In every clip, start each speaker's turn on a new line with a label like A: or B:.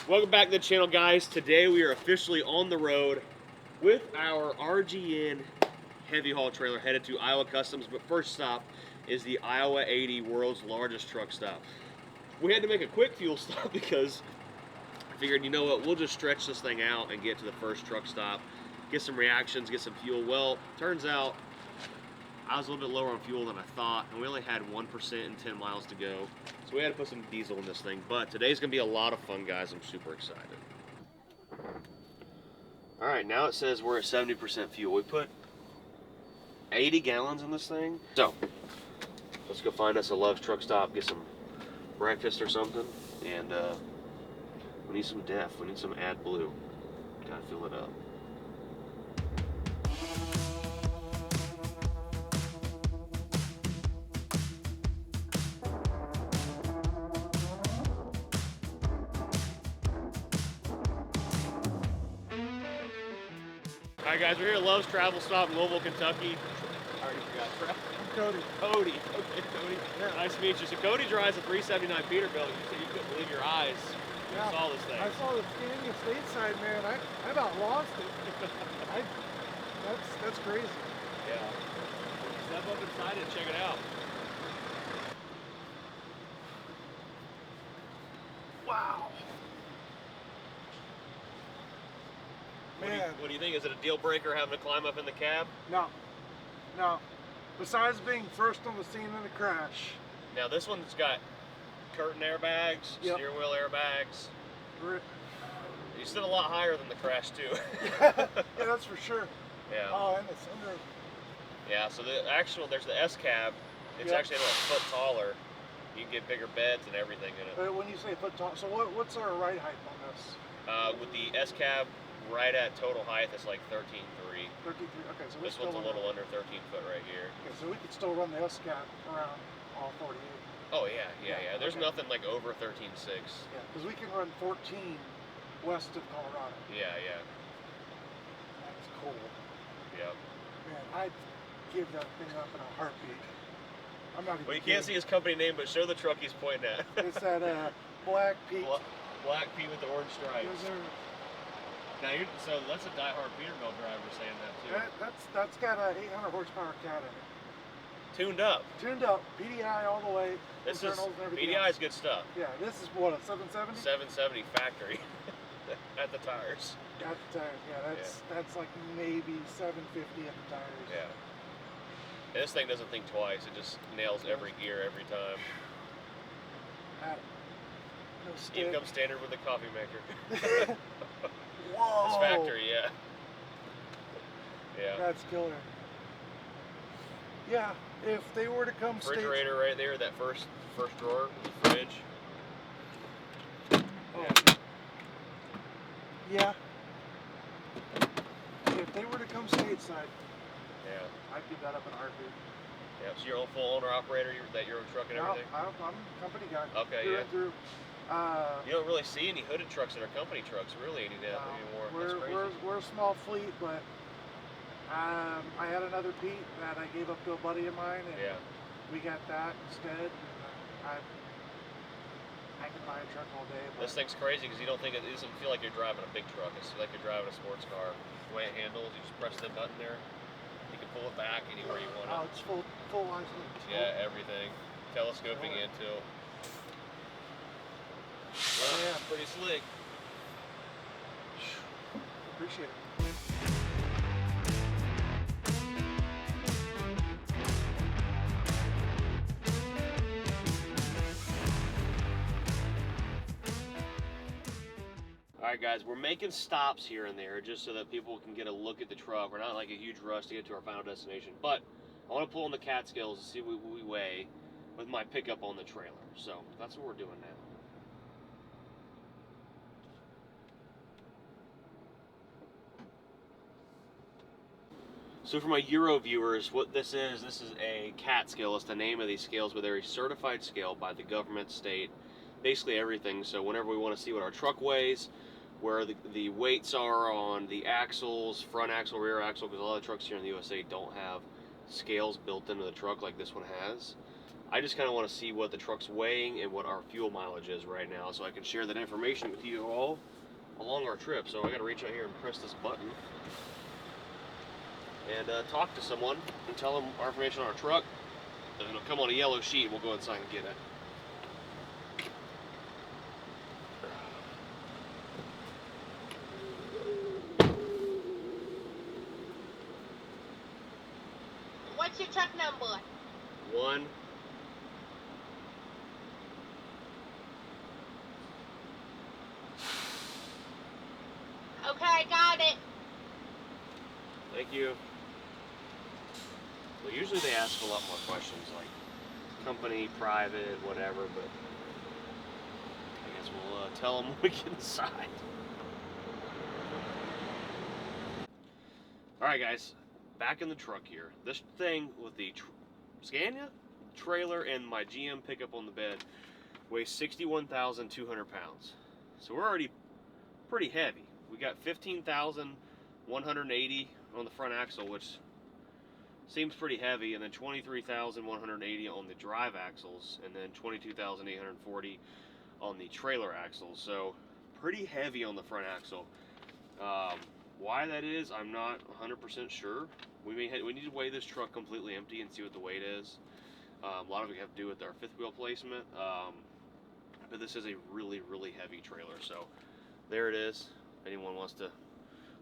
A: Welcome back to the channel, guys. Today we are officially on the road with our RGN heavy haul trailer headed to Iowa Customs, but first stop is the Iowa 80, world's largest truck stop. We had to make a quick fuel stop because I figured, you know what, we'll just stretch this thing out and get to the first truck stop, get some reactions, get some fuel. Well, turns out I was a little bit lower on fuel than I thought, and we only had 1% and 10 miles to go. So we had to put some diesel in this thing, but today's gonna be a lot of fun, guys. I'm super excited. All right, now it says we're at 70% fuel. We put 80 gallons in this thing. So let's go find us a Love's truck stop, get some breakfast or something, and we need some def. We need some AdBlue. Gotta fill it up. All right, guys, we're here at Love's Travel Stop in Louisville, Kentucky. I already forgot.
B: Cody.
A: Cody. Okay, Cody. Yeah. Nice to meet you. So Cody drives a 379 Peterbilt. You said you couldn't believe your eyes when you saw this thing.
B: I saw the Scania stateside, man. I about lost it. That's crazy.
A: Yeah. Step up inside and check it out.
B: Wow. Man.
A: What do you think? Is it a deal breaker having to climb up in the cab?
B: No. Besides being first on the scene in the crash.
A: Now this one's got curtain airbags, steering wheel airbags. You sit a lot higher than the crash too.
B: Yeah, that's for sure.
A: Yeah.
B: Oh, and the sunroof.
A: Yeah, so there's the S cab. It's actually about a foot taller. You can get bigger beds and everything in it.
B: But when you say foot tall, so what's our ride height on this?
A: With the S cab, right at total height, it's like 13.3.
B: 13.3. Okay, so
A: this one's a little under 13 foot right here.
B: Okay, so we could still run the S cab around all 48.
A: Oh yeah. There's nothing like over 13.6.
B: Yeah, because we can run 14 west of Colorado.
A: Yeah.
B: That's cool.
A: Yep.
B: Man, I'd give that thing up in a heartbeat. I'm not even
A: Well, you can't see his company name, but show the truck he's pointing at.
B: It's that Black Pete.
A: Black Pete with the orange stripes.
B: Yes,
A: Now, so that's a diehard Peterbilt driver saying that too.
B: That's got a 800 horsepower cat in it.
A: Tuned up.
B: Tuned up, PDI all the way.
A: This is PDI
B: else.
A: is good stuff.
B: Yeah, this is what, a 770?
A: 770 factory at the tires.
B: At the tires, that's like maybe 750 at the tires.
A: Yeah. And this thing doesn't think twice. It just nails every gear every time. Even comes standard with the coffee maker.
B: Whoa!
A: It's factory, yeah.
B: That's killer. Yeah, if they were to come
A: refrigerator right there, that first drawer, the fridge.
B: Oh. Yeah. If they were to come stateside, I'd give that up in a heartbeat.
A: Yeah, so you're a full owner operator, that your own truck and everything?
B: I'm a company guy.
A: Okay,
B: through and through.
A: You don't really see any hooded trucks that are company trucks really anymore.
B: We're a small fleet, but I had another Pete that I gave up to a buddy of mine, and we got that instead. And I can buy a truck all day. But
A: this thing's crazy because it doesn't feel like you're driving a big truck. It's like you're driving a sports car. The way it handles, you just press the button there. You can pull it back anywhere you want it.
B: Oh, it's full license.
A: Yeah, everything. Telescoping into. Well, yeah, pretty slick.
B: Appreciate it.
A: Alright guys, we're making stops here and there just so that people can get a look at the truck. We're not like a huge rush to get to our final destination, but I want to pull on the Catskills to see what we weigh with my pickup on the trailer. So that's what we're doing now. So for my Euro viewers, what this is a CAT scale. It's the name of these scales, but they're a certified scale by the government, state, basically everything. So whenever we want to see what our truck weighs, where the weights are on the axles, front axle, rear axle, because a lot of trucks here in the USA don't have scales built into the truck like this one has. I just kind of want to see what the truck's weighing and what our fuel mileage is right now, so I can share that information with you all along our trip. So I got to reach out here and press this button and talk to someone and tell them our information on our truck, and it'll come on a yellow sheet and we'll go inside and get it.
C: What's your truck number?
A: 1.
C: Okay, got it.
A: Thank you. Well, usually they ask a lot more questions, like company, private, whatever, but I guess we'll tell them when we get inside. Alright guys, back in the truck here. This thing with the Scania trailer and my GM pickup on the bed weighs 61,200 pounds. So we're already pretty heavy. We got 15,180 on the front axle, which seems pretty heavy, and then 23,180 on the drive axles, and then 22,840 on the trailer axles. So pretty heavy on the front axle. Why that is, I'm not 100% sure. We need to weigh this truck completely empty and see what the weight is. A lot of it have to do with our fifth wheel placement, but this is a really, really heavy trailer. So there it is. If anyone wants to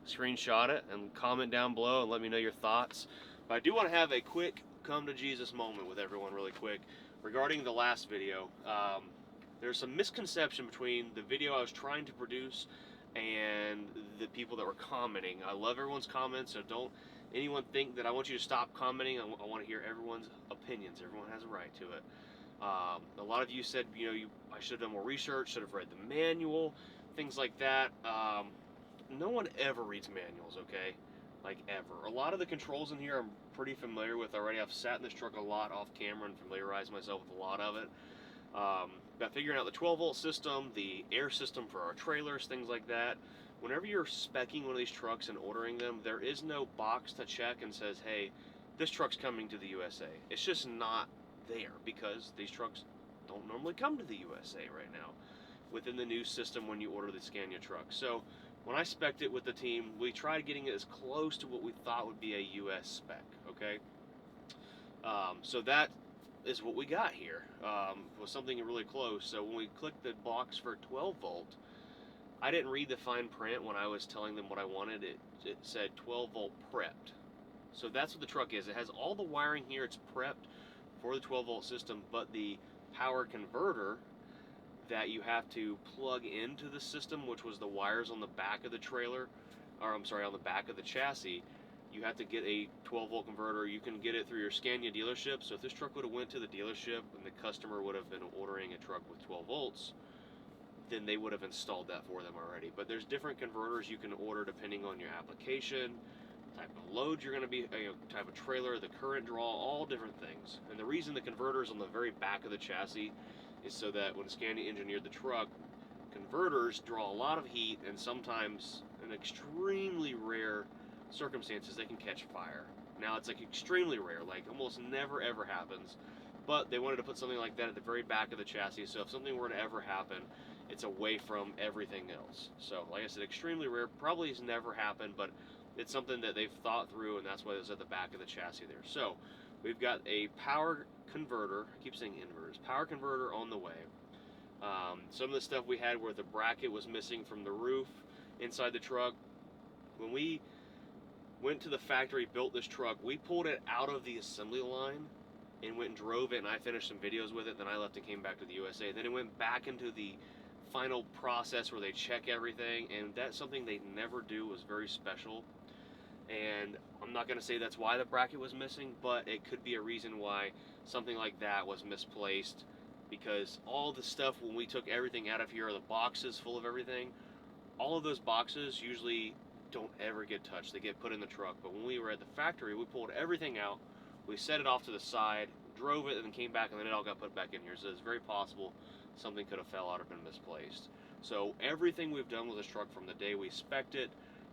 A: screenshot it and comment down below and let me know your thoughts. But I do want to have a quick come to Jesus moment with everyone really quick regarding the last video. There's some misconception between the video I was trying to produce and the people that were commenting. I love everyone's comments, so don't anyone think that I want you to stop commenting. I want to hear everyone's opinions. Everyone has a right to it. A lot of you said, I should have done more research, should have read the manual, things like that. No one ever reads manuals, okay? Like, ever. A lot of the controls in here I'm pretty familiar with already. I've sat in this truck a lot off camera and familiarized myself with a lot of it. About figuring out the 12-volt system, the air system for our trailers, things like that. Whenever you're speccing one of these trucks and ordering them, there is no box to check and says, hey, this truck's coming to the USA. It's just not there because these trucks don't normally come to the USA right now within the new system when you order the Scania truck. So when I spec'd it with the team, we tried getting it as close to what we thought would be a US spec, okay? So that is what we got here, was something really close. So when we clicked the box for 12 volt, I didn't read the fine print when I was telling them what I wanted. It said 12 volt prepped. So that's what the truck is. It has all the wiring here. It's prepped for the 12 volt system, but the power converter that you have to plug into the system, which was the wires on the back of the trailer, or I'm sorry, on the back of the chassis, you have to get a 12 volt converter. You can get it through your Scania dealership. So if this truck would have went to the dealership and the customer would have been ordering a truck with 12 volts, then they would have installed that for them already. But there's different converters you can order depending on your application, type of load you're going to be, type of trailer, the current draw, all different things. And the reason the converter is on the very back of the chassis is so that when Scania engineered the truck, converters draw a lot of heat, and sometimes, in extremely rare circumstances, they can catch fire. Now it's like extremely rare, like almost never ever happens, but they wanted to put something like that at the very back of the chassis, so if something were to ever happen, it's away from everything else. So like I said, extremely rare, probably has never happened, but it's something that they've thought through, and that's why it's at the back of the chassis there. So we've got a power converter, I keep saying inverters, power converter on the way. Some of the stuff we had where the bracket was missing from the roof inside the truck. When we went to the factory, built this truck, we pulled it out of the assembly line and went and drove it, and I finished some videos with it. Then I left and came back to the USA. Then it went back into the final process where they check everything, and that's something they never do. It was very special, and I'm not going to say that's why the bracket was missing, but it could be a reason why something like that was misplaced, because all the stuff, when we took everything out of here, the boxes full of everything, all of those boxes usually don't ever get touched. They get put in the truck. But when we were at the factory, we pulled everything out, we set it off to the side, drove it, and then came back, and then it all got put back in here. So it's very possible something could have fell out or been misplaced. So everything we've done with this truck, from the day we spec'd it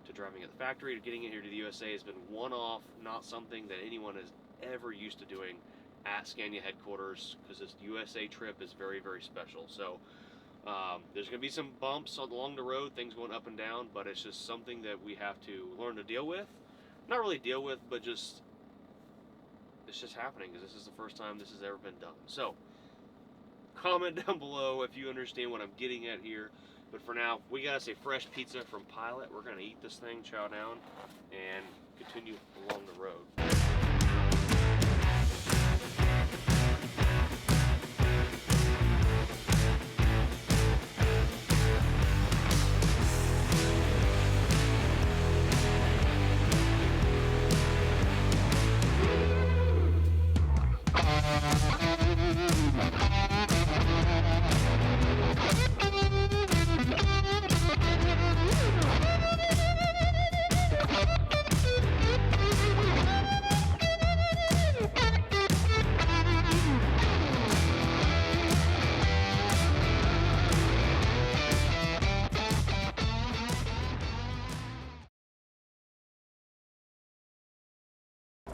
A: to driving at the factory to getting it here to the USA, has been one-off, not something that anyone is ever used to doing at Scania headquarters because this USA trip is very, very special. So there's going to be some bumps along the road, things going up and down, but it's just something that we have to learn to deal with. Not really deal with, but just it's just happening because this is the first time this has ever been done. So comment down below if you understand what I'm getting at here. But for now, we got us a fresh pizza from Pilot. We're going to eat this thing, chow down, and continue along the road.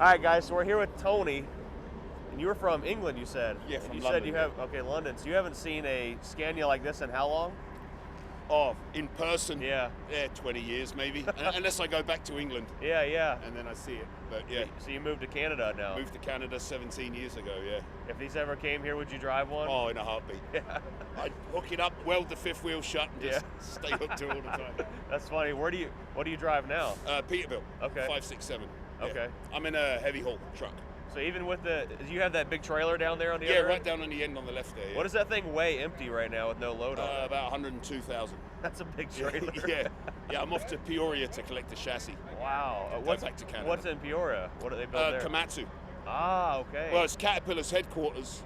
A: All right, guys, so we're here with Tony, and you were from England, you said?
D: Yeah,
A: and
D: from
A: you
D: London.
A: said you have, okay, London. So you haven't seen a Scania like this in how long?
D: Oh, in person?
A: Yeah.
D: Yeah, 20 years maybe, unless I go back to England.
A: Yeah, yeah.
D: And then I see it, but yeah.
A: So you moved to Canada now?
D: Moved to Canada 17 years ago, yeah.
A: If these ever came here, would you drive one?
D: Oh, in a heartbeat.
A: Yeah.
D: I'd hook it up, weld the fifth wheel shut, and just stay hooked to it all the time.
A: That's funny. What do you drive now?
D: Peterbilt.
A: Okay.
D: 567. Yeah.
A: Okay.
D: I'm in a heavy haul truck.
A: So even with you have that big trailer down there on the
D: Yeah,
A: other
D: right
A: end?
D: down on the end on the left there. Yeah.
A: What does that thing weigh empty right now with no load on it?
D: About 102,000.
A: That's a big trailer.
D: Yeah, I'm off to Peoria to collect the chassis.
A: Wow.
D: Go back to Canada.
A: What's in Peoria? What do they build there?
D: Komatsu.
A: Ah, okay.
D: Well, it's Caterpillar's headquarters,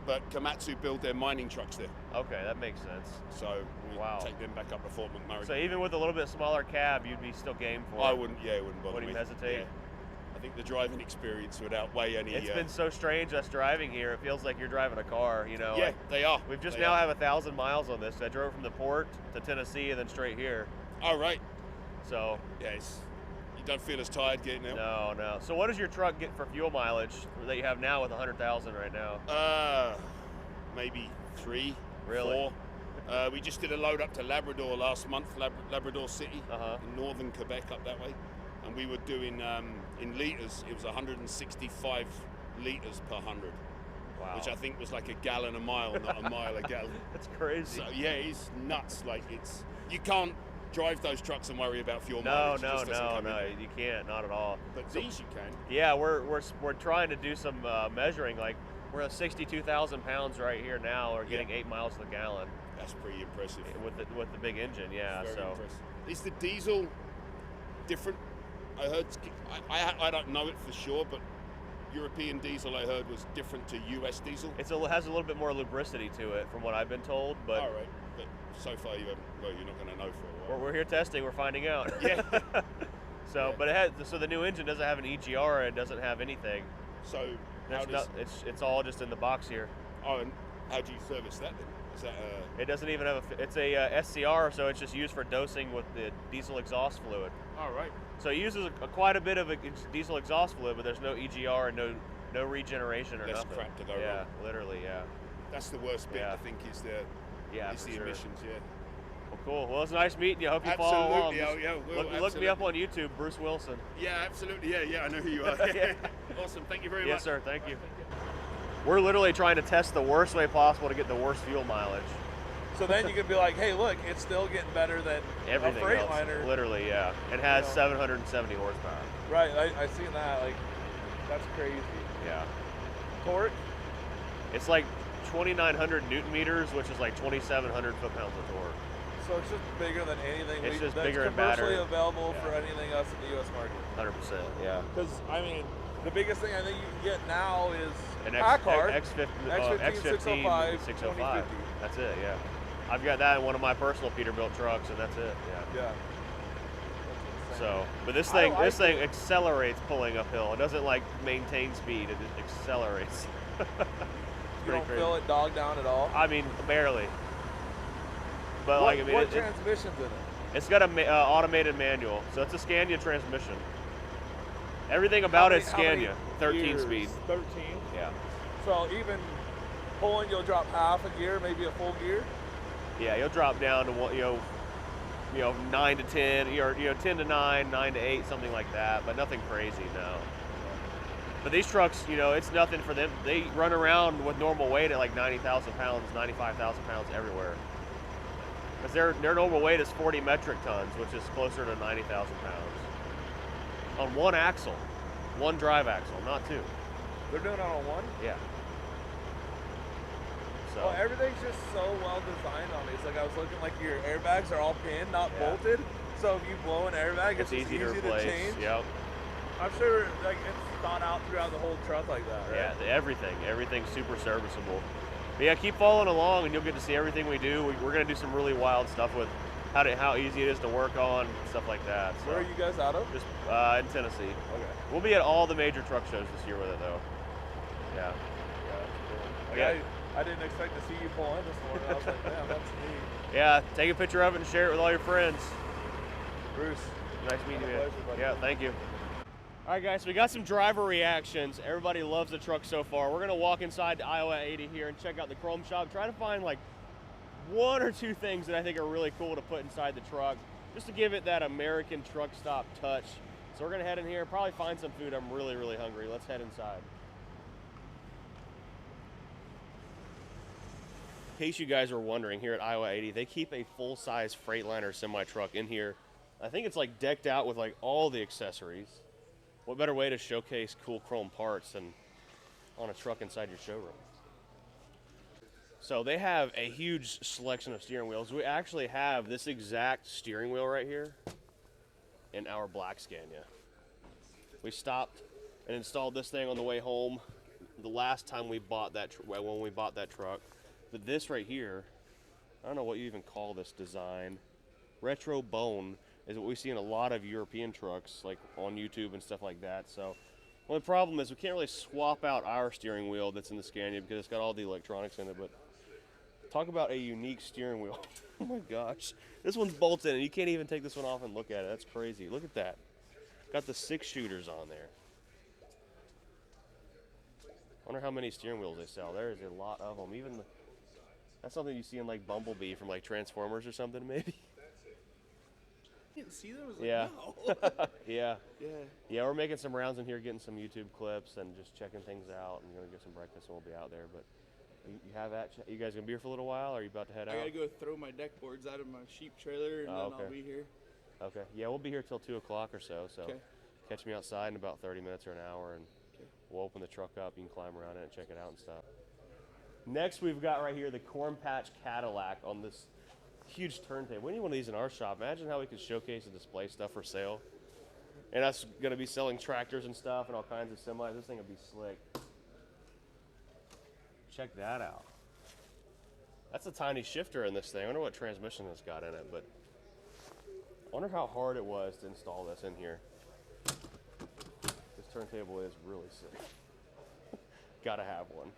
D: but Komatsu build their mining trucks there.
A: Okay, that makes sense.
D: So we
A: Wow.
D: take them back up to Fort McMurray.
A: So even with a little bit smaller cab, you'd be still game for it?
D: I wouldn't, it wouldn't bother
A: Wouldn't
D: me.
A: even hesitate?
D: Yeah. I think the driving experience would outweigh any...
A: It's been so strange us driving here. It feels like you're driving a car, you know?
D: Yeah,
A: like,
D: they are.
A: We've just
D: They
A: now
D: are.
A: have 1,000 miles on this. I drove from the port to Tennessee and then straight here.
D: Oh, right.
A: So...
D: Yeah, you don't feel as tired getting out?
A: No. So what does your truck get for fuel mileage that you have now with 100,000 right now?
D: Maybe 3,
A: Really?
D: 4. We just did a load up to Labrador last month, Labrador City,
A: Uh-huh.
D: in northern Quebec up that way. And we were doing, in litres, it was 165 litres per 100.
A: Wow.
D: Which I think was like a gallon a mile, not a mile a gallon.
A: That's crazy.
D: So yeah, it's nuts. Like you can't drive those trucks and worry about fuel
A: No,
D: mileage. It just doesn't come in.
A: you can't, not at all.
D: But these you can.
A: Yeah, we're trying to do some measuring. Like we're at 62,000 pounds right here now. We're getting 8 miles to the gallon.
D: That's pretty impressive.
A: With the big engine, yeah.
D: Very
A: so
D: impressive. Is the diesel different? I heard. I don't know it for sure, but European diesel I heard was different to US diesel.
A: it has a little bit more lubricity to it, from what I've been told. But
D: all right, but so far you haven't. Well, you're not going to know for a while.
A: we're here testing. We're finding out.
D: Yeah.
A: So,
D: Yeah.
A: but the new engine doesn't have an EGR. It doesn't have anything.
D: So how does?
A: It's all just in the box here.
D: Oh, and how do you service that then? Is that
A: It doesn't even have it's a SCR, so it's just used for dosing with the diesel exhaust fluid.
D: all right?
A: So it uses quite a bit of diesel exhaust fluid, but there's no EGR and no regeneration or
D: Less
A: nothing.
D: crap to go
A: Yeah,
D: wrong.
A: literally, yeah.
D: That's the worst bit.
A: Yeah.
D: I think is the
A: Yeah,
D: is
A: for
D: the
A: sure.
D: emissions. Yeah.
A: Well, cool. Well, it's nice meeting you. I hope you follow along.
D: Absolutely. Oh, yeah. We'll,
A: Look me up on YouTube, Bruce Wilson.
D: Yeah, absolutely. Yeah. I know who you are.
A: Yeah.
D: Awesome. Thank you very much.
A: Yes, sir. Thank you. We're literally trying to test the worst way possible to get the worst fuel mileage.
E: So then you can be like, hey, look, it's still getting better than
A: Everything
E: a
A: else,
E: Freightliner.
A: literally, yeah. It has
E: You know.
A: 770 horsepower.
E: Right, I seen that. Like, that's crazy.
A: Yeah.
E: Torque?
A: It's like 2,900 Newton meters, which is like 2,700 foot-pounds of torque.
E: So it's just bigger than anything
A: It's just
E: that's
A: bigger and
E: commercially
A: badder.
E: available
A: Yeah.
E: for anything else in the U.S. market.
A: 100%, yeah.
E: Because, I mean, the biggest thing I think you can get now is
A: An
E: Packard.
A: X15,
E: X15 605,
A: 605.
E: 2050.
A: That's it, yeah. I've got that in one of my personal Peterbilt trucks, and that's it, yeah.
E: Yeah.
A: So, but this
E: I
A: thing
E: like it.
A: accelerates pulling uphill. It doesn't like maintain speed; it just accelerates.
E: You
A: pretty
E: don't
A: crazy.
E: feel it dog down at all?
A: I mean, barely. But
E: what
A: like, I mean,
E: what transmission's in it?
A: it's got a automated manual, so it's a Scania transmission. Everything about it's
E: How many
A: Scania, 13
E: years?
A: speed.
E: 13?
A: Yeah.
E: So even pulling, you'll drop half a gear, maybe a full gear.
A: Yeah, you'll drop down to what, 9 to 10, or 10 to 9, 9 to 8, something like that, but nothing crazy, no. But these trucks, it's nothing for them. They run around with normal weight at like 90,000 pounds, 95,000 pounds everywhere. Because their normal weight is 40 metric tons, which is closer to 90,000 pounds. On one axle, one drive axle, not two.
E: They're doing it on one?
A: Yeah. So.
E: Well, everything's just so well designed on these. Like I was looking, like your airbags are all pinned, not bolted. So if you blow an airbag, it's easy to replace. Change.
A: Yep.
E: I'm sure like it's thought out throughout the whole truck like that, right?
A: Yeah, everything's super serviceable. But yeah, keep following along and you'll get to see everything we do. We're gonna do some really wild stuff with how easy it is to work on, stuff like that. So,
E: where are you guys out of?
A: Just in Tennessee.
E: Okay.
A: We'll be at all the major truck shows this year with it though. Yeah.
E: Yeah. I didn't expect to see you pull in this morning. I was like, damn, that's neat.
A: Yeah, take a picture of it and share it with all your friends.
E: Bruce,
A: nice meeting you.
E: Pleasure, buddy.
A: Yeah, thank you. All right, guys, so we got some driver reactions. Everybody loves the truck so far. We're gonna walk inside the Iowa 80 here and check out the chrome shop. Try to find like one or two things that I think are really cool to put inside the truck, just to give it that American truck stop touch. So we're gonna head in here, probably find some food. I'm really, really hungry. Let's head inside. In case you guys are wondering, here at Iowa 80, they keep a full-size Freightliner semi-truck in here. I think it's like decked out with like all the accessories. What better way to showcase cool chrome parts than on a truck inside your showroom? So they have a huge selection of steering wheels. We actually have this exact steering wheel right here in our black Scania. We stopped and installed this thing on the way home the last time we bought that when we bought that truck. But this right here, I don't know what you even call this design. Retro bone is what we see in a lot of European trucks, like on YouTube and stuff like that. So, well, the problem is we can't really swap out our steering wheel that's in the Scania because it's got all the electronics in it. But talk about a unique steering wheel. Oh my gosh. This one's bolted and you can't even take this one off and look at it. That's crazy. Look at that. Got the 6 shooters on there. Wonder how many steering wheels they sell. There is a lot of them. That's something you see in like Bumblebee from like Transformers or something, maybe.
F: I didn't see that. I was like,
A: yeah.
F: no.
A: Yeah.
F: Yeah.
A: Yeah, we're making some rounds in here, getting some YouTube clips and just checking things out. And gonna get some breakfast and we'll be out there. But you have that. You guys gonna be here for a little while? Or are you about to head out?
F: I gotta go throw my deck boards out of my sheep trailer and then
A: okay.
F: I'll be here.
A: Okay. Yeah, we'll be here till 2 o'clock or so. So
F: okay.
A: Catch me outside in about 30 minutes or an hour, and
F: okay.
A: We'll open the truck up. You can climb around it and check it out and stuff. Next, we've got right here the Corn Patch Cadillac on this huge turntable. We need one of these in our shop. Imagine how we could showcase and display stuff for sale. And us going to be selling tractors and stuff and all kinds of semis. This thing would be slick. Check that out. That's a tiny shifter in this thing. I wonder what transmission it's got in it, but I wonder how hard it was to install this in here. This turntable is really sick. Gotta have one.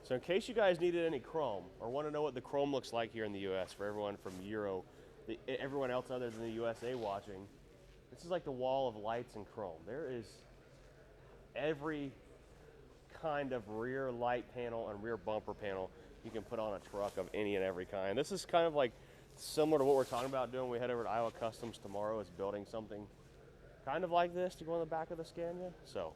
A: So in case you guys needed any chrome or want to know what the chrome looks like here in the U.S. for everyone from everyone else other than the USA watching, this is like the wall of lights and chrome. There is every kind of rear light panel and rear bumper panel you can put on a truck of any and every kind. This is kind of like similar to what we're talking about doing. We head over to Iowa Customs tomorrow. Is building something kind of like this to go on the back of the Scania. So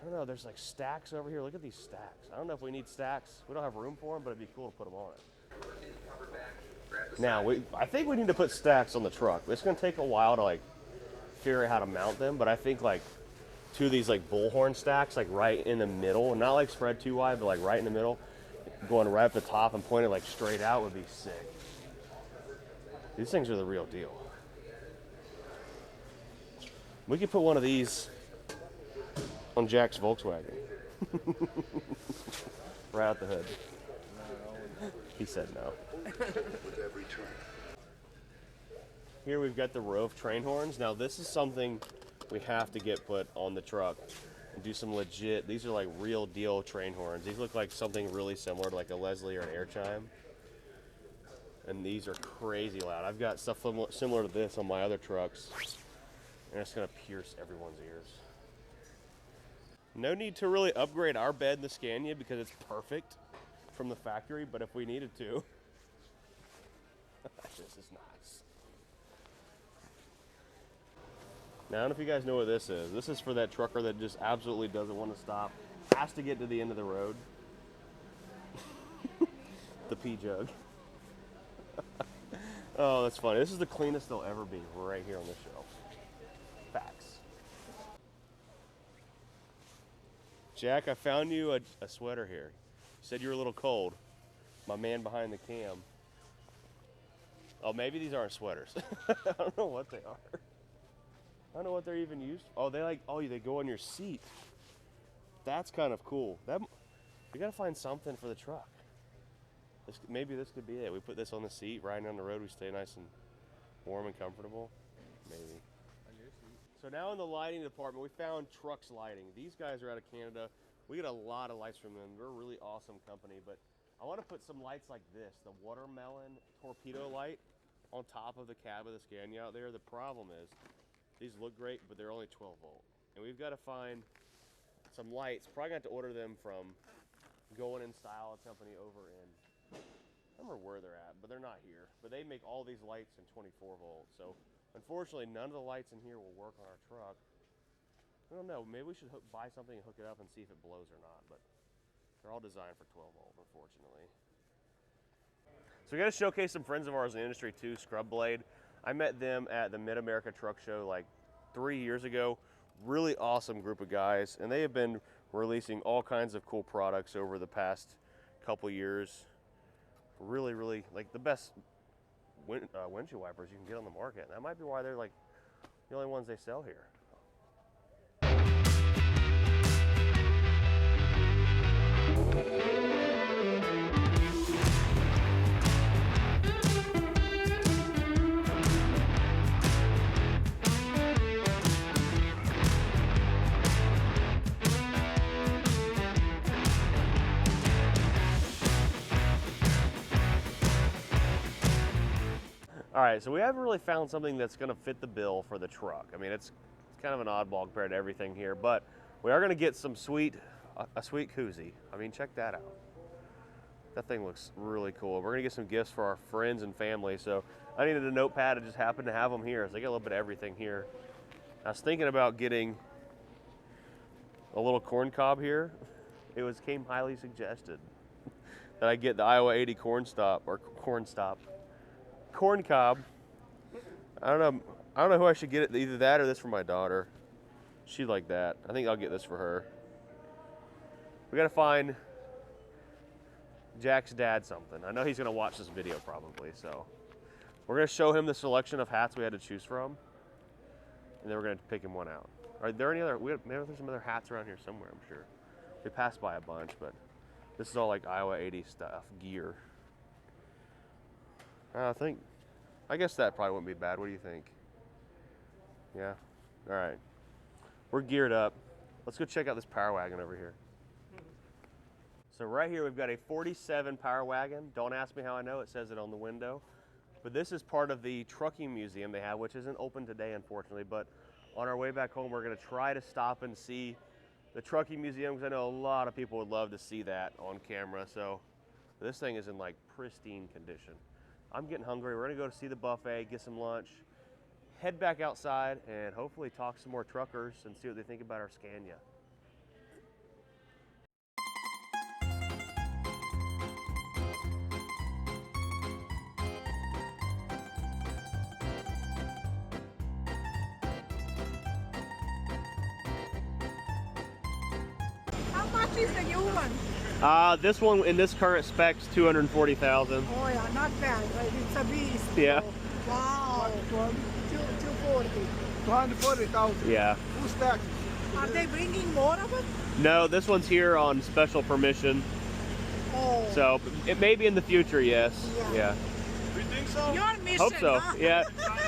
A: I don't know, there's like stacks over here. Look at these stacks. I don't know if we need stacks. We don't have room for them, but it'd be cool to put them on it. Now, I think we need to put stacks on the truck. It's gonna take a while to like figure out how to mount them, but I think like 2 of these like bullhorn stacks, like right in the middle, not like spread too wide, but like right in the middle, going right up the top and pointed like straight out would be sick. These things are the real deal. We could put one of these on Jack's Volkswagen. Right out the hood. He said no. Here we've got the Rove train horns. Now this is something we have to get put on the truck and do some legit, these are like real deal train horns. These look like something really similar to like a Leslie or an air chime. And these are crazy loud. I've got stuff similar to this on my other trucks. And it's gonna pierce everyone's ears. No need to really upgrade our bed in the Scania because it's perfect from the factory, but if we needed to. This is nice. Now, I don't know if you guys know what this is. This is for that trucker that just absolutely doesn't want to stop. Has to get to the end of the road. The pee jug. Oh, that's funny. This is the cleanest they'll ever be right here on this shelf. Facts. Jack, I found you a sweater here. You said you were a little cold. My man behind the cam. Oh, maybe these aren't sweaters. I don't know what they are. I don't know what they're even used for. Oh, they go on your seat. That's kind of cool. We gotta find something for the truck. Maybe this could be it. We put this on the seat, riding on the road, we stay nice and warm and comfortable. Maybe. So now in the lighting department, we found Trucks Lighting. These guys are out of Canada. We get a lot of lights from them. They're a really awesome company, but I want to put some lights like this, the watermelon torpedo light on top of the cab of the Scania out there. The problem is these look great, but they're only 12 volt. And we've got to find some lights. Probably got to order them from Going in Style, a company over in, I don't remember where they're at, but they're not here. But they make all these lights in 24 volts. So unfortunately, none of the lights in here will work on our truck. I don't know, maybe we should buy something and hook it up and see if it blows or not, but they're all designed for 12 volt, unfortunately. So we got to showcase some friends of ours in the industry too, Scrub Blade. I met them at the Mid-America Truck Show like 3 years ago. Really awesome group of guys, and they have been releasing all kinds of cool products over the past couple years. Really, really like the best windshield wipers you can get on the market. And that might be why they're like the only ones they sell here. All right, so we haven't really found something that's gonna fit the bill for the truck. I mean, it's kind of an oddball compared to everything here, but we are gonna get some a sweet koozie. I mean, check that out. That thing looks really cool. We're gonna get some gifts for our friends and family, so I needed a notepad. I just happened to have them here, so I get a little bit of everything here. I was thinking about getting a little corn cob here. It came highly suggested that I get the Iowa 80 corn cob. I don't know who I should get it. Either that or this for my daughter. She'd like that. I think I'll get this for her. We gotta find Jack's dad something. I know he's gonna watch this video probably, so we're gonna show him the selection of hats we had to choose from, and then we're gonna pick him one out. Are there any other? Maybe there's some other hats around here somewhere. I'm sure. We passed by a bunch, but this is all like Iowa 80 stuff, gear. I guess that probably wouldn't be bad. What do you think? Yeah? All right. We're geared up. Let's go check out this Power Wagon over here. So right here we've got a 47 Power Wagon. Don't ask me how I know. It says it on the window. But this is part of the trucking museum they have, which isn't open today, unfortunately. But on our way back home, we're going to try to stop and see the trucking museum, because I know a lot of people would love to see that on camera. So this thing is in like pristine condition. I'm getting hungry. We're gonna go to see the buffet, get some lunch, head back outside, and hopefully talk some more truckers and see what they think about our Scania.
G: How much is the new one?
A: This one in this current spec's 240,000.
G: Oh yeah, not bad, right? It's a beast.
A: Yeah.
G: Wow. 240.
B: 240,000.
A: Yeah.
B: Who's that?
G: Are they bringing more of it?
A: No, this one's here on special permission.
G: Oh.
A: So it may be in the future, yes.
G: Yeah.
B: You think so?
G: Your mission,
A: Hope so.
G: huh?
A: Yeah.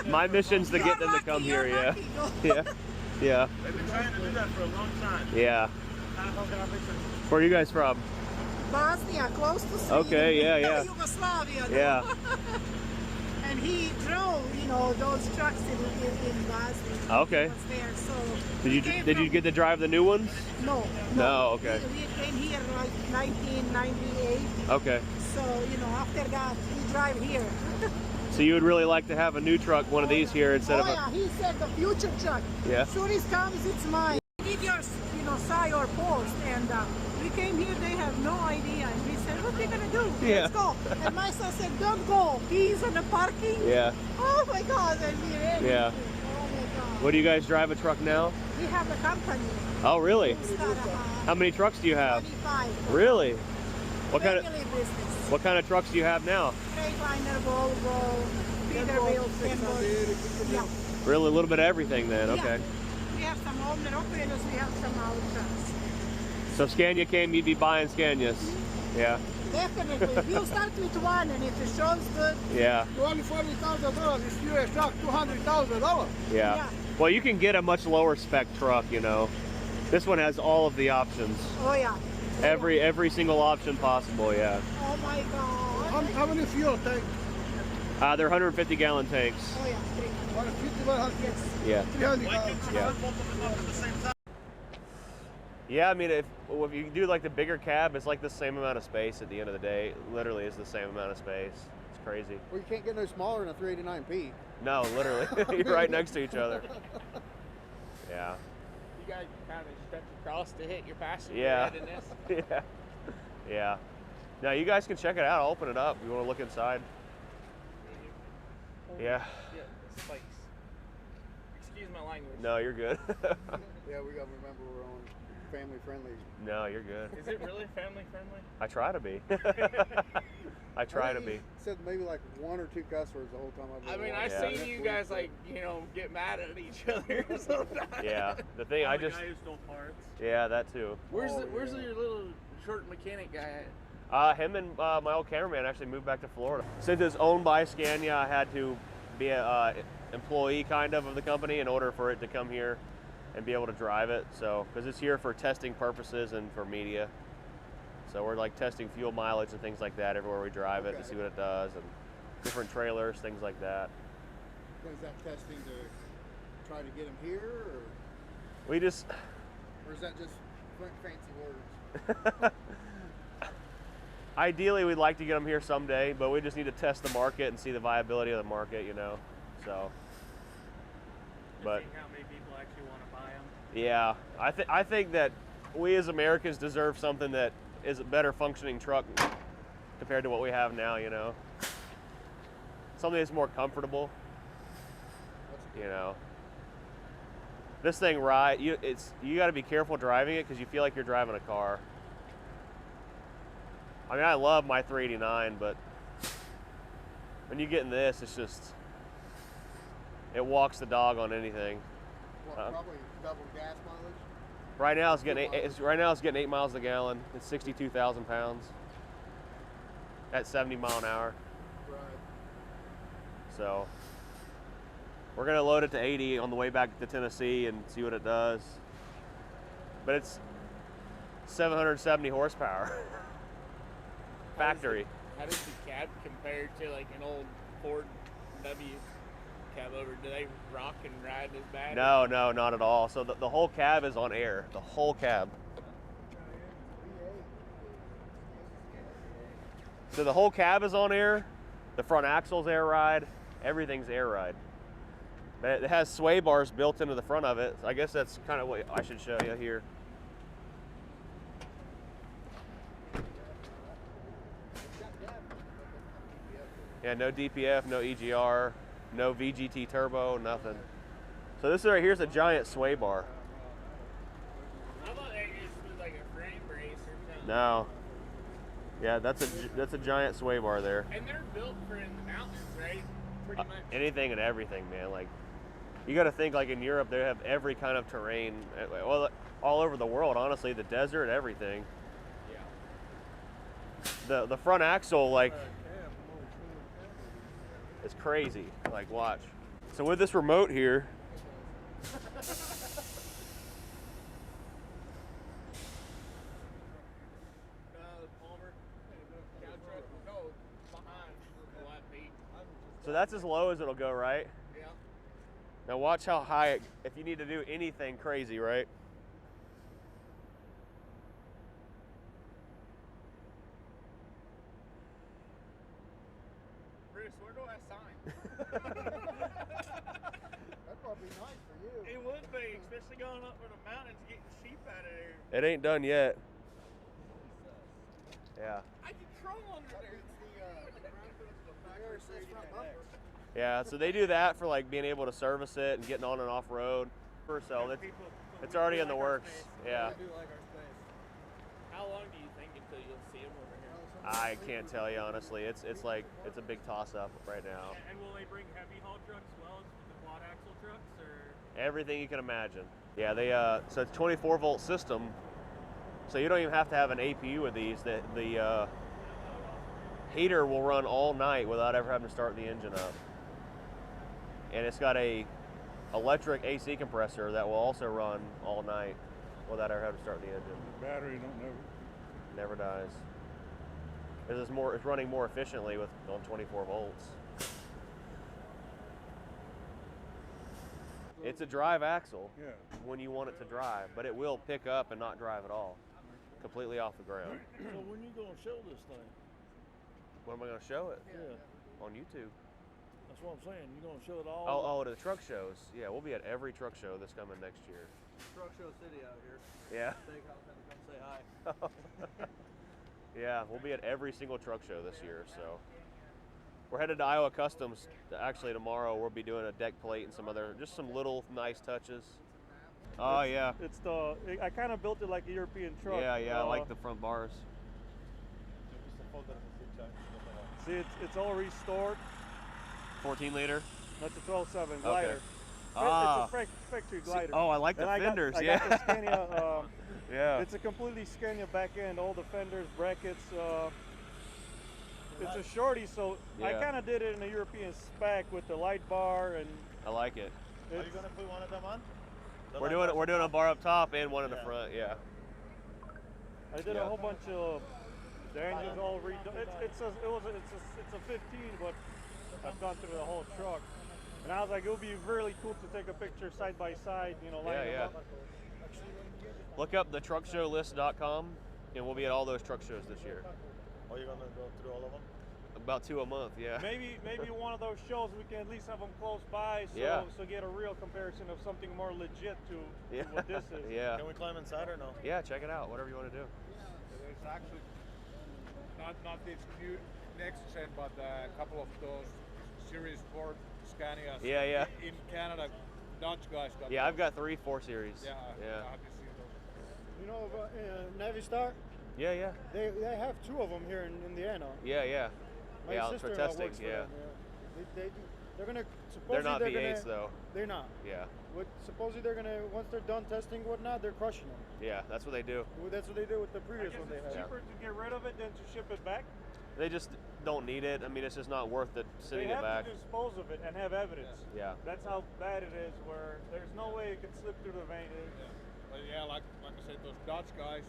A: My mission's to get them to come here. Yeah. Yeah. Yeah.
B: They've been trying to do that for a long time.
A: Yeah. Where are you guys from?
G: Bosnia, close to Sweden.
A: Okay, yeah.
G: Yugoslavia.
A: Yeah.
G: And he drove, you know, those trucks in Boston.
A: Okay.
G: He was there, so.
A: Did you get to drive the new ones?
G: No.
A: No, okay.
G: We came here like 1998.
A: Okay.
G: So, you know, after that, we drive here.
A: So you would really like to have a new truck, one of these here instead of a...
G: yeah, he said the future truck.
A: Yeah.
G: Soon as comes, it's mine. We did your, you know, side or post, and we came here, they have no idea, and we said, what are they gonna do?
A: Yeah.
G: Let's go. And my son said, don't go. He's on the parking.
A: Yeah.
G: Oh my God, and we ran.
A: Yeah.
G: Oh my God.
A: What do you guys drive a truck now?
G: We have a company.
A: Oh, really?
G: It's not
A: How many trucks do you have?
G: 25.
A: Really? What kind
G: Family business.
A: of trucks do you have now?
G: Freightliner, Volvo, Peterbilt, Kenworth. Yeah.
A: Really, a little bit of everything then.
G: Yeah.
A: Okay.
G: We have some owner operators, we have some our trucks.
A: So Scania came, you'd be buying Scanias. Yeah.
G: Definitely. We'll start with one, and if it shows good,
A: Yeah.
B: $240,000 is US truck, $200,000.
A: Yeah.
G: Yeah.
A: Well, you can get a much lower spec truck, you know. This one has all of the options.
G: oh yeah.
A: Every single option possible, yeah.
G: Oh my God.
B: How many fuel tank?
A: They're 150 gallon tanks.
G: Oh yeah.
B: 150, 100,
G: Yes.
A: Yeah.
B: 300
A: Yeah. Yeah, I mean, if you do like the bigger cab, it's like the same amount of space at the end of the day. Literally, it's the same amount of space. It's crazy.
B: Well, you can't get no smaller than a 389P.
A: No, literally, you're right next to each other. Yeah.
F: You guys kind of stretch across to hit your passenger
A: Yeah.
F: head in this.
A: Yeah. Yeah. Now you guys can check it out. I'll open it up. You want to look inside? Yeah.
F: Yeah, spikes. Excuse my language.
A: No, you're good.
B: Yeah, we got to remember we're on family friendly.
A: No, you're good.
F: Is it really family friendly?
A: I try to be. I try to be.
B: Said maybe like one or two cuss words the whole time I've
F: I
B: been
F: mean,
B: watching.
F: I've
A: Yeah.
F: seen you guys like, you know, get mad at each other sometimes.
A: Yeah. The thing I just.
F: guy who stole parts.
A: Yeah, that too.
F: Where's
B: Oh,
F: where's
B: yeah.
F: your little short mechanic guy at?
A: Him and my old cameraman actually moved back to Florida. Since it's owned by Scania, I had to be a employee kind of the company in order for it to come here and be able to drive it. So, because it's here for testing purposes and for media. So we're like testing fuel mileage and things like that everywhere we drive it to see what it does and different trailers, things like that.
B: Is that testing to try to get him here,
A: We just,
B: or is that just fancy words?
A: ideally we'd like to get them here someday, but we just need to test the market and see the viability of the market, you know. So, but
F: Seeing how many people actually want to buy them.
A: yeah, I think that we as Americans deserve something that is a better functioning truck compared to what we have now, you know. Something that's more comfortable, you know. This thing you got to be careful driving it because you feel like you're driving a car. I mean, I love my 389, but when you get in this, it's just, it walks the dog on anything.
B: Well, probably double gas mileage.
A: Right now it's getting 8 miles a gallon. It's 62,000 pounds at 70 mile an hour.
B: Right.
A: So we're gonna load it to 80 on the way back to Tennessee and see what it does. But it's 770 horsepower. Factory.
F: How does the cab compare to like an old Ford W cab over? Do they rock and ride as bad?
A: No, not at all. So the whole cab is on air. The whole cab. So the whole cab is on air. The front axle's air ride. Everything's air ride. But it has sway bars built into the front of it. So I guess that's kind of what I should show you here. Yeah, no DPF, no EGR, no VGT turbo, nothing. So this right here's a giant sway bar.
F: I thought that was like a frame brace or something.
A: No. Yeah, that's a giant sway bar there.
F: And they're built for in the mountains, right? Pretty much.
A: Anything and everything, man. Like, you got to think like in Europe they have every kind of terrain. Well, all over the world, honestly, the desert, everything.
F: Yeah.
A: The front axle, like, is crazy. Like, watch. So with this remote here, so that's as low as it'll go, right?
F: Yeah.
A: Now watch how high it, if you need to do anything crazy, right?
F: Bruce, where do I sign?
B: That'd probably be nice for you.
F: It would be, especially going up for the mountains, getting sheep out of there.
A: It ain't done yet. Yeah.
F: I can crawl under there.
A: Yeah, so they do that for like being able to service it and getting on and off road. So it's already in the works. Yeah.
F: I do like our space. How long do you think until you'll see them over here?
A: I can't tell you honestly. It's like it's a big toss up right now.
F: And will they bring heavy haul trucks as well as the quad axle trucks, or?
A: Everything you can imagine. Yeah, they so it's 24 volt system. So you don't even have to have an APU with these. The heater will run all night without ever having to start the engine up. And it's got a electric AC compressor that will also run all night without ever having to start the engine.
B: Battery don't
A: Never dies. It's running more efficiently on 24 volts. It's a drive axle when you want it to drive, but it will pick up and not drive at all. Completely off the ground.
B: So when you gonna show this thing?
A: When am I going to show it?
B: Yeah.
A: On YouTube.
B: That's what I'm saying. You gonna show it all?
A: Oh, to the truck shows. Yeah, we'll be at every truck show that's coming next year.
E: Truck Show City out here.
A: Yeah.
E: Steakhouse had to come say hi.
A: Yeah, we'll be at every single truck show this year. So we're headed to Iowa Customs. Actually, tomorrow we'll be doing a deck plate and some little nice touches. Oh yeah.
B: I kind of built it like a European truck.
A: Yeah, I like the front bars.
B: See, it's all restored.
A: 14 liter.
B: That's a 12.7 glider.
A: Okay.
B: It's a factory glider.
A: Oh, I like the fenders.
B: I
A: yeah.
B: got the Scania.
A: Yeah.
B: It's a completely Scania back end. All the fenders, brackets. It's a shorty, so I
A: Yeah.
B: kind of did it in a European spec with the light bar and.
A: I like it.
H: Are you gonna put one of them on?
A: We're doing a bar up top and one in the front. Yeah.
B: I did a whole bunch of. The engine's all redone. It's a 15, but I've gone through the whole truck. And I was like, it would be really cool to take a picture side by side, line them up.
A: Look up the truckshowlist.com and we'll be at all those truck shows this year.
H: Are you gonna go through all of them?
A: About 2 a month, yeah.
B: Maybe one of those shows we can at least have them close by, so get a real comparison of something more legit to what this is.
A: Yeah.
H: Can we climb inside or no?
A: Yeah, check it out. Whatever you want to do.
I: There's actually not this new next gen, but a couple of those Series 4 Scanias.
A: Yeah.
I: In Canada, Dutch guys got.
A: Yeah, I've got 3 4 Series.
I: Yeah. I have to see those.
B: You know Navistar?
A: Yeah.
B: They have 2 of them here in Indiana.
A: Yeah.
B: My
A: Yeah,
B: sister
A: for testing.
B: works for them, They do. They're gonna.
A: They're not
B: supposedly
A: V8s though.
B: They're not.
A: Yeah.
B: Supposedly they're gonna, once they're done testing whatnot, they're crushing them.
A: Yeah, that's what they do.
B: Well, that's what they did with the previous one they had.
A: it's
B: Cheaper to get rid of it than to ship it back.
A: They just don't need it. I mean, it's just not worth it sitting
B: They
A: it back.
B: have to dispose of it and have evidence.
A: Yeah.
B: That's how bad it is. Where there's no way it can slip through the vein.
I: But yeah, like I said, those Dutch guys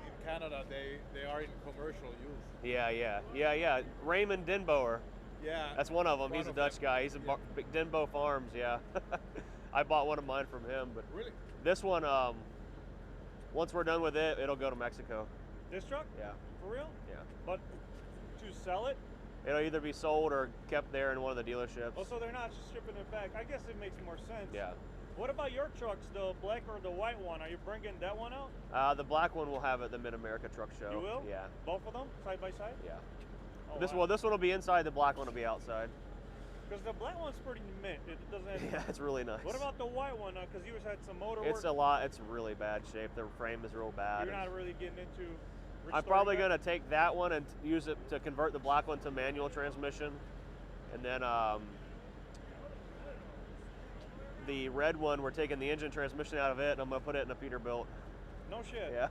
I: in Canada, they are in commercial use.
A: Yeah. Raymond Denboer.
I: Yeah.
A: That's one of them. He's a Dutch
I: them.
A: guy. He's in Denbo Farms. Yeah. I bought one of mine from him, but
I: Really?
A: this one, once we're done with it, it'll go to Mexico.
B: This truck?
A: Yeah.
B: For real?
A: Yeah.
B: But to sell it?
A: It'll either be sold or kept there in one of the dealerships.
B: Oh, so they're not just shipping it back. I guess it makes more sense.
A: Yeah.
B: What about your trucks, the black or the white one? Are you bringing that one out?
A: The black one we'll have at the Mid-America Truck Show.
B: You will?
A: Yeah.
B: Both of them, side by side?
A: Yeah.
B: Oh,
A: This
B: wow.
A: one will be inside. The black one will be outside.
B: Because the black one's pretty mint. It doesn't have...
A: Yeah, it's really nice.
B: What about the white one? Because yours had some motor
A: It's
B: work.
A: a lot. It's really bad shape. The frame is real bad.
B: You're not really getting into...
A: I'm probably going to take that one and use it to convert the black one to manual transmission. And then the red one, we're taking the engine transmission out of it and I'm going to put it in a Peterbilt.
B: No shit.
A: Yeah.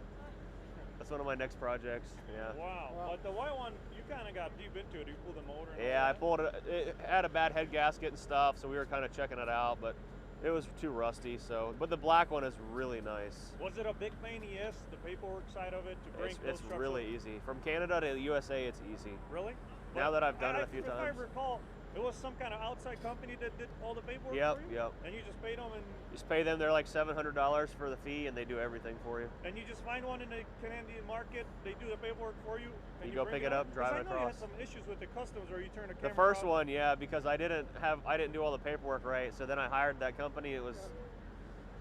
A: That's one of my next projects. Yeah.
B: Wow. But the white one, you kind of got deep into it. You pulled the motor. And
A: Yeah,
B: all
A: I
B: that.
A: pulled it. It had a bad head gasket and stuff, so we were kind of checking it out, but it was too rusty. But the black one is really nice.
B: Was it a big pain? Yes, the paperwork side of it to bring
A: It's
B: those trucks
A: really
B: over?
A: easy. From Canada to the USA, it's easy.
B: Really?
A: Now that I've done it a few
B: if
A: times.
B: I recall,
J: It was some kind of outside company that did all the paperwork
A: Yep,
J: for you?
A: yep.
J: And you just paid them, and
A: Just pay them. They're like $700 for the fee, and they do everything for you.
J: you just find one in the Canadian market. They do the paperwork for you. And
A: You go
J: bring
A: pick it up, drive it
J: I know you had
A: across.
J: some issues with the customs where you turn the camera.
A: The first
J: off.
A: one, yeah, because I didn't do all the paperwork right. So then I hired that company. It was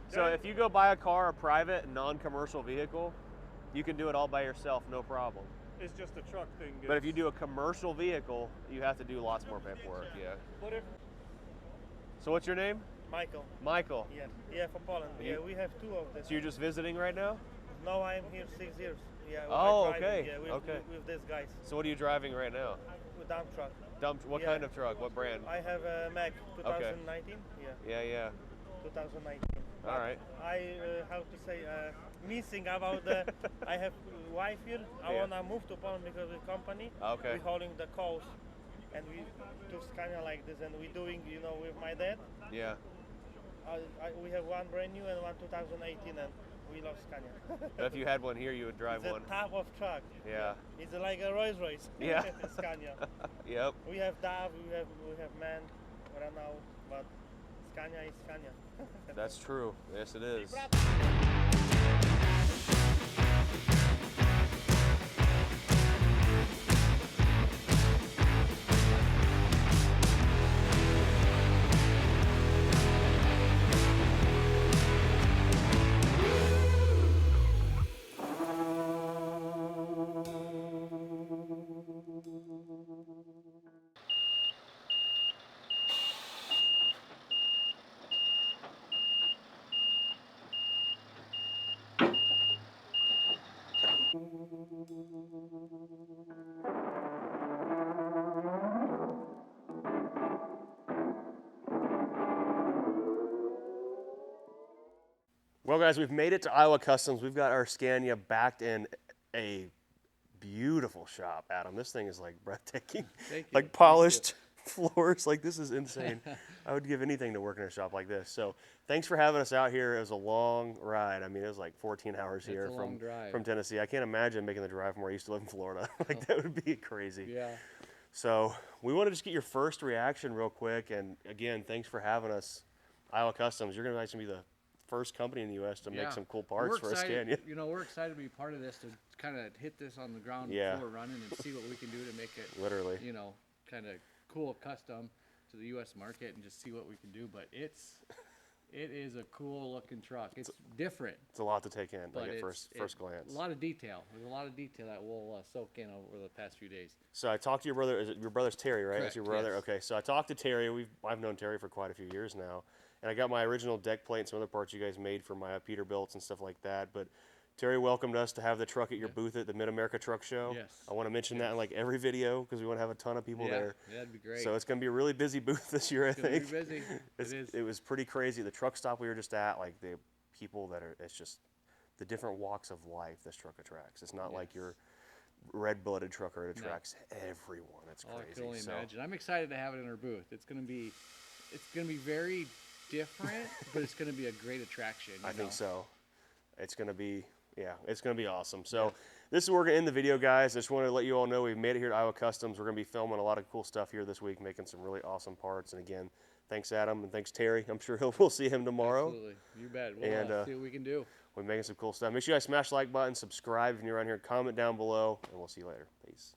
A: so if you go buy a car, a private, non-commercial vehicle, you can do it all by yourself, no problem.
J: It's just a truck thing.
A: But if you do a commercial vehicle, you have to do lots more paperwork. Yeah.
J: But if
A: So what's your name?
H: Michael.
A: Michael.
H: Yeah, yeah, from Poland. Yeah, we have two of this.
A: So you're just visiting right now?
H: No, I'm here 6 years. Yeah.
A: Oh,
H: I'm driving,
A: okay.
H: Yeah, with these guys.
A: So what are you driving right now?
H: With dump truck.
A: What
H: Yeah.
A: kind of truck? What brand?
H: I have a Mac 2019. Yeah,
A: Yeah.
H: 2019.
A: All right.
H: I how to say missing about the. I have wife here. I
A: Yeah.
H: wanna move to Poland because of the company.
A: Okay.
H: We're hauling the cows, and we do Scania like this, and we're doing with my dad.
A: Yeah.
H: We have one brand new and one 2018, and we love Scania.
A: But if you had one here, you would drive
H: it's
A: one.
H: a type of truck.
A: Yeah.
H: It's like a Rolls Royce.
A: Yeah.
H: Scania.
A: Yep.
H: We have DAF, we have MAN right now, but Scania is Scania.
A: That's true. Yes, it is. Well, guys, we've made it to Iowa Customs. We've got our Scania backed in a beautiful shop, Adam. This thing is like breathtaking.
K: Thank you.
A: Like polished floors. Like, this is insane. I would give anything to work in a shop like this. So thanks for having us out here. It was a long ride. I mean, it was like 14 hours here from Tennessee. I can't imagine making the drive from where I used to live in Florida. Like, that would be crazy.
K: Yeah.
A: So we want to just get your first reaction real quick. And again, thanks for having us, Iowa Customs. You're going to actually be the first company in the U.S. to make some cool parts for a Scania.
K: You know, we're excited to be part of this, to kind of hit this on the ground before running and see what we can do to make it,
A: literally,
K: you know, kind of cool, custom to the U.S. market, and just see what we can do. But it is a cool looking truck. It's different.
A: It's a lot to take in,
K: but
A: like at first glance.
K: A lot of detail. There's a lot of detail that we'll soak in over the past few days.
A: So I talked to your brother. Your brother's Terry, right?
K: Correct,
A: That's your brother.
K: yes.
A: Okay. So I talked to Terry. I've known Terry for quite a few years now, and I got my original deck plate and some other parts you guys made for my Peterbilts and stuff like that. But Terry welcomed us to have the truck at your booth at the Mid-America Truck Show.
K: Yes.
A: I want to mention that in like every video because we want to have a ton of people there.
K: Yeah, that'd be great.
A: So it's going to be a really busy booth this year, I think.
K: It's going to be busy.
A: It was pretty crazy. The truck stop we were just at, like the people it's just the different walks of life this truck attracts. It's not like your red-blooded trucker. It attracts everyone. It's crazy.
K: I can only imagine. I'm excited to have it in our booth. It's going to be very different, but it's going to be a great attraction.
A: I think so. It's going to be, it's going to be awesome. So this is where we're going to end the video, guys. I just wanted to let you all know we've made it here at Iowa Customs. We're going to be filming a lot of cool stuff here this week, making some really awesome parts. And again, thanks, Adam, and thanks, Terry. I'm sure we'll see him tomorrow.
K: Absolutely. You bet. We'll see what we can do.
A: We're making some cool stuff. Make sure you guys smash the like button, subscribe if you're around here, comment down below, and we'll see you later. Peace.